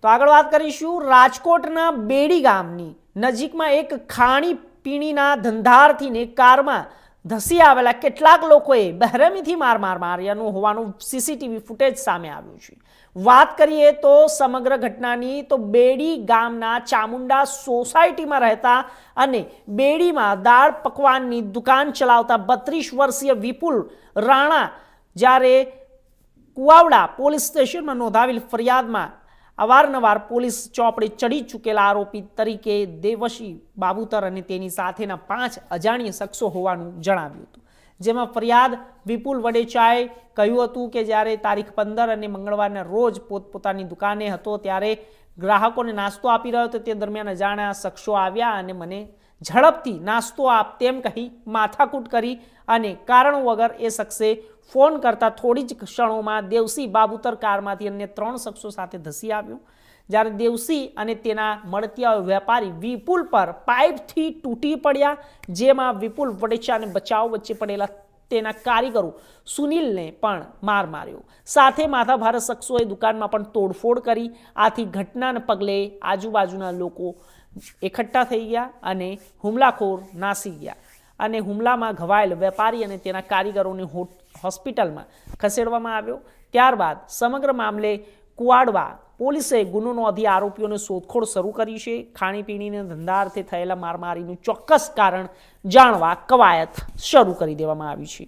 તો આગળ વાત કરીશું રાજકોટના બેડી ગામની નજીકમાં એક ખાણીપીણીના ધંધાર્થીને કારમાં ધસી આવેલા કેટલાક લોકોએ બહેરમીથી માર્યાનું હોવાનું સીસીટીવી ફૂટેજ સામે આવ્યું છે. વાત કરીએ તો સમગ્ર ઘટનાની તો બેડી ગામના ચામુંડા સોસાયટીમાં રહેતા અને બેડીમાં દાળ પકવાનની દુકાન ચલાવતા 32 વર્ષીય વિપુલ રાણા જ્યારે કુવાવડા પોલીસ સ્ટેશનમાં નોંધાવેલ ફરિયાદમાં અવારનવાર પોલીસ ચોપડે ચડી ચૂકેલા આરોપી તરીકે દેવશી બાબુતર અને તેની સાથેના 5 અજાણ્યા શખ્સો હોવાનું જણાવ્યું હતું. જેમાં ફરિયાદ વિપુલ વડેચાએ કહ્યું હતું કે જ્યારે તારીખ 15 અને મંગળવારના રોજ પોતપોતાની દુકાને હતો ત્યારે ગ્રાહકોને નાસ્તો આપી રહ્યો હતો. તે દરમિયાન અજાણ્યા શખ્સો આવ્યા અને મને ઝડપથી નાસ્તો આપ તેમ કહી માથાકૂટ કરી અને કારણ વગર એ શખ્સે ફોન કરતા થોડી જ ક્ષણોમાં દેવસી બાબુતર કારમાંથી અન્ય 3 શખ્સો સાથે ધસી આવ્યો. જ્યારે દેવસી અને તેના મળતિયા વેપારી વિપુલ પર પાઇપથી તૂટી પડ્યા, જેમાં વિપુલ વડેચાને બચાવ વચ્ચે પડેલા તેના કારીગરો સુનિલને પણ માર માર્યો. સાથે માથાભારે શખ્સોએ દુકાનમાં પણ તોડફોડ કરી. આથી ઘટનાને પગલે આજુબાજુના લોકો એકઠા થઈ ગયા અને હુમલાખોર નાસી ગયા અને હુમલામાં ઘવાયેલ વેપારી અને તેના કારીગરોને હોસ્પિટલમાં ખસેડવામાં આવ્યો. ત્યારબાદ સમગ્ર મામલે કુવાડવા પોલીસે ગુનો નોંધી આરોપીઓને શોધખોળ શરૂ કરી છે. ખાણીપીણીના ધંધાર્થે થયેલા મારામારીનું ચોક્કસ કારણ જાણવા કવાયત શરૂ કરી દેવામાં આવી છે.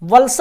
વલસાડ